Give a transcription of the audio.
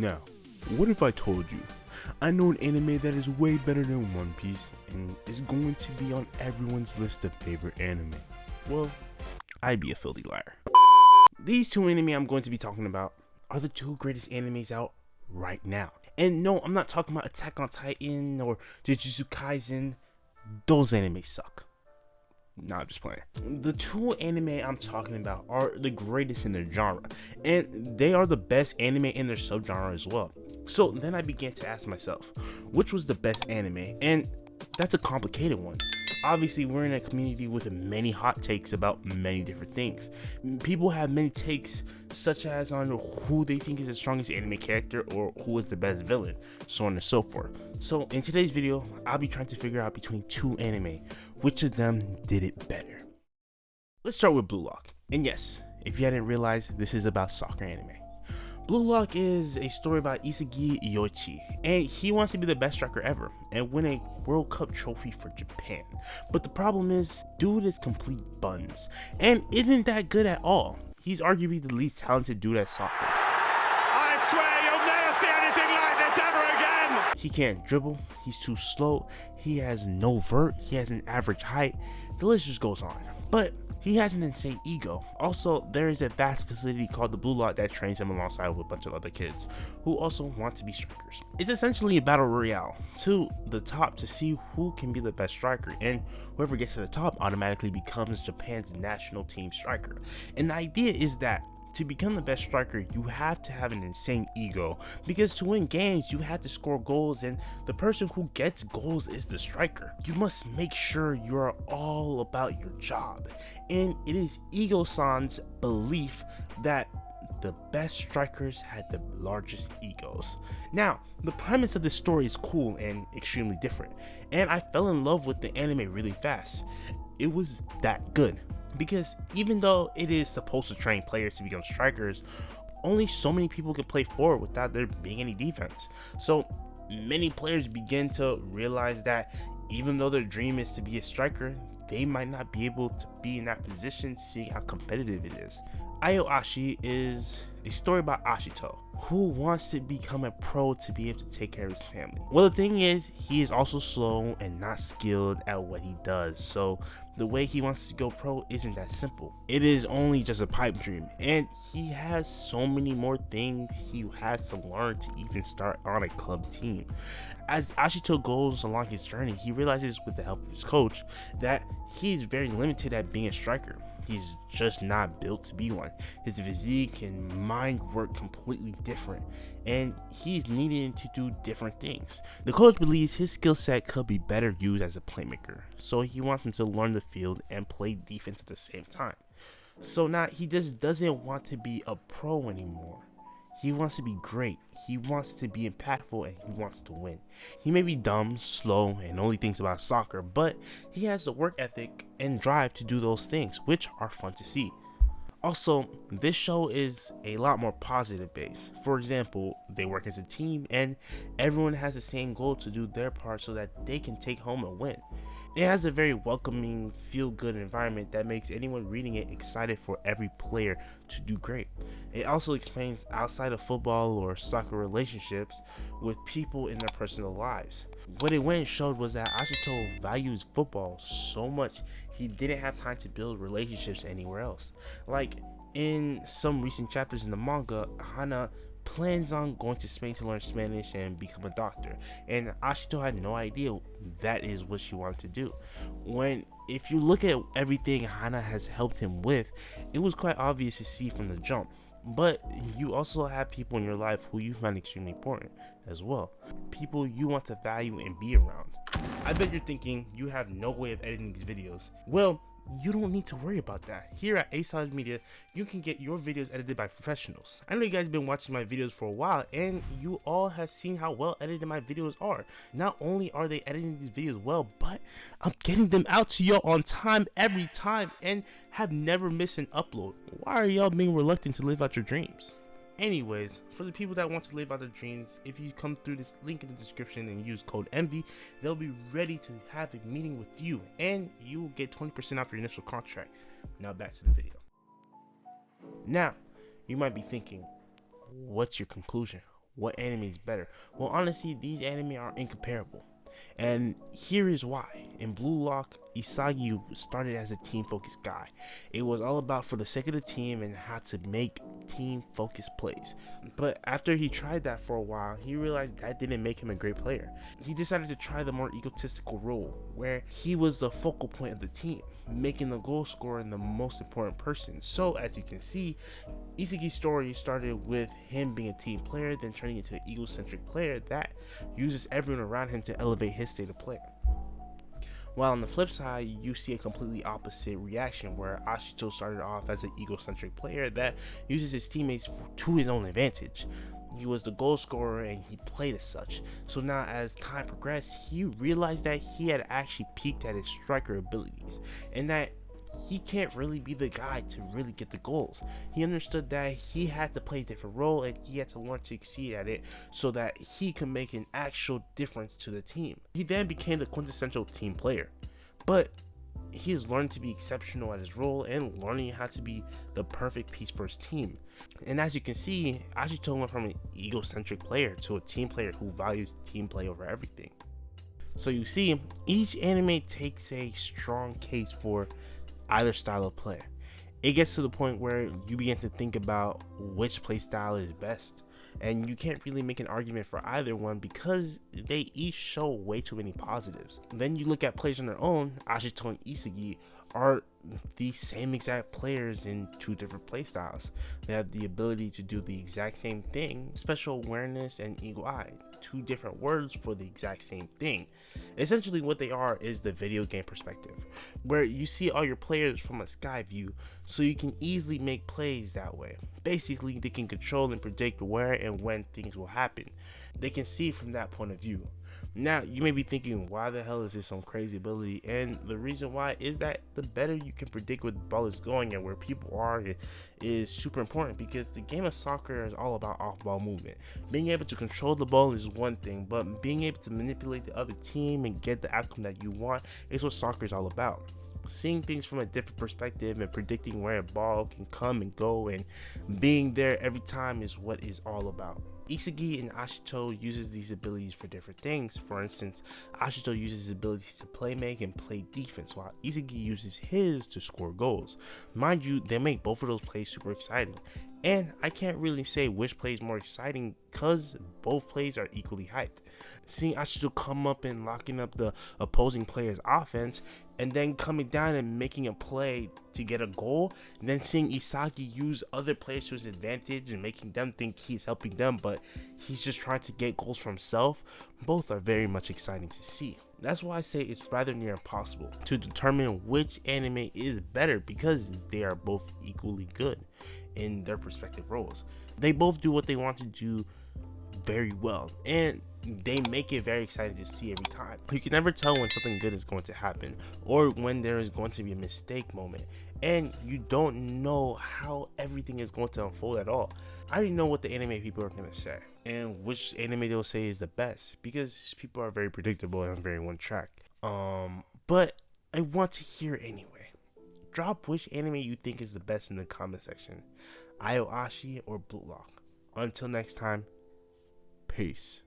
Now, what if I told you I know an anime that is way better than One Piece and is going to be on everyone's list of favorite anime? Well, I'd be a filthy liar. These two anime I'm going to be talking about are the two greatest animes out right now. And no, I'm not talking about Attack on Titan or Jujutsu Kaisen. Those animes suck. Nah, I'm just playing. The two anime I'm talking about are the greatest in their genre, and they are the best anime in their subgenre as well. So then I began to ask myself, which was the best anime? And that's a complicated one. Obviously, we're in a community with many hot takes about many different things. People have many takes, such as on who they think is the strongest anime character or who is the best villain, so on and so forth. So in today's video, I'll be trying to figure out between two anime, which of them did it better. Let's start with Blue Lock. And yes, if you hadn't realized, this is about soccer anime. Blue Lock is a story about Aoi Aoshi, and he wants to be the best striker ever and win a World Cup trophy for Japan. But the problem is, dude is complete buns and isn't that good at all. He's arguably the least talented dude at soccer. I swear you'll never see anything like this ever again! He can't dribble, he's too slow, he has no vert, he has an average height, the list just goes on. But he has an insane ego. Also, there is a vast facility called the Blue Lock that trains him alongside with a bunch of other kids who also want to be strikers. It's essentially a battle royale to the top to see who can be the best striker, and whoever gets to the top automatically becomes Japan's national team striker. And the idea is that to become the best striker, you have to have an insane ego, because to win games, you have to score goals, and the person who gets goals is the striker. You must make sure you're all about your job, and it is Ego-san's belief that the best strikers had the largest egos. Now, the premise of this story is cool and extremely different, and I fell in love with the anime really fast. It was that good. Because even though it is supposed to train players to become strikers, only so many people can play forward without there being any defense. So many players begin to realize that even though their dream is to be a striker, they might not be able to be in that position, seeing how competitive it is. Aoi Ashi is a story about Ashito, who wants to become a pro to be able to take care of his family. Well, the thing is, he is also slow and not skilled at what he does, so the way he wants to go pro isn't that simple. It is only just a pipe dream, and he has so many more things he has to learn to even start on a club team. As Ashito goes along his journey, he realizes with the help of his coach that he's very limited at being a striker. He's just not built to be one. His physique and mind work completely different, and he's needing to do different things. The coach believes his skill set could be better used as a playmaker, so he wants him to learn the field and play defense at the same time. So now he just doesn't want to be a pro anymore. He wants to be great, he wants to be impactful, and he wants to win. He may be dumb, slow, and only thinks about soccer, but he has the work ethic and drive to do those things, which are fun to see. Also, this show is a lot more positive based. For example, they work as a team and everyone has the same goal to do their part so that they can take home a win. It has a very welcoming, feel-good environment that makes anyone reading it excited for every player to do great. It also explains outside of football or soccer relationships with people in their personal lives. What it went and showed was that Ashito values football so much he didn't have time to build relationships anywhere else. Like in some recent chapters in the manga, Hana plans on going to Spain to learn Spanish and become a doctor, and Ashito had no idea that is what she wanted to do. If you look at everything Hana has helped him with, it was quite obvious to see from the jump. But you also have people in your life who you find extremely important as well, people you want to value and be around. I bet you're thinking you have no way of editing these videos. Well, you don't need to worry about that. Here at Aoi Media, you can get your videos edited by professionals. I know you guys have been watching my videos for a while, and you all have seen how well edited my videos are. Not only are they editing these videos well, but I'm getting them out to y'all on time every time and have never missed an upload. Why are y'all being reluctant to live out your dreams? Anyways, for the people that want to live out their dreams, if you come through this link in the description and use code ENVY, they'll be ready to have a meeting with you, and you will get 20% off your initial contract. Now back to the video. Now, you might be thinking, what's your conclusion? what anime is better? Well, honestly, these anime are incomparable. And here is why. In Blue Lock, Isagi started as a team-focused guy. It was all about for the sake of the team and how to make team-focused plays. But after he tried that for a while, he realized that didn't make him a great player. He decided to try the more egotistical role, where he was the focal point of the team, making the goal scorer the most important person. So as you can see, Isagi's story started with him being a team player, then turning into an egocentric player that uses everyone around him to elevate his state of play. While on the flip side, you see a completely opposite reaction where Ashito started off as an egocentric player that uses his teammates to his own advantage. He was the goal scorer and he played as such. So now as time progressed, he realized that he had actually peaked at his striker abilities and that he can't really be the guy to really get the goals. He understood that he had to play a different role and he had to learn to exceed at it so that he could make an actual difference to the team. He then became the quintessential team player, but he has learned to be exceptional at his role and learning how to be the perfect piece for his team. And as you can see, Ashito went from an egocentric player to a team player who values team play over everything. So you see, each anime takes a strong case for either style of play. It gets to the point where you begin to think about which play style is best, and you can't really make an argument for either one because they each show way too many positives. Then you look at players on their own. Ashito and Isagi are the same exact players in two different play styles. They have the ability to do the exact same thing, special awareness and eagle eye, two different words for the exact same thing. Essentially what they are is the video game perspective, where you see all your players from a sky view so you can easily make plays that way. Basically, they can control and predict where and when things will happen. They can see from that point of view. Now, you may be thinking, why the hell is this some crazy ability? And the reason why is that the better you can predict where the ball is going and where people are is super important, because the game of soccer is all about off-ball movement. Being able to control the ball is one thing, but being able to manipulate the other team and get the outcome that you want is what soccer is all about. Seeing things from a different perspective and predicting where a ball can come and go and being there every time is what is all about. Isagi and Ashito uses these abilities for different things. For instance, Ashito uses his abilities to play make and play defense, while Isagi uses his to score goals. Mind you, they make both of those plays super exciting. And I can't really say which play is more exciting because both plays are equally hyped. Seeing Ashito come up and locking up the opposing player's offense and then coming down and making a play to get a goal, and then seeing Isagi use other players to his advantage and making them think he's helping them, but he's just trying to get goals for himself, both are very much exciting to see. That's why I say it's rather near impossible to determine which anime is better, because they are both equally good in their respective roles. They both do what they want to do very well, and they make it very exciting to see every time. You can never tell when something good is going to happen or when there is going to be a mistake moment, and you don't know how everything is going to unfold at all. I already know what the anime people are going to say and which anime they'll say is the best, because people are very predictable and very one track. But I want to hear anyway. Drop which anime you think is the best in the comment section. Aoi Ashi or Blue Lock. Until next time, peace.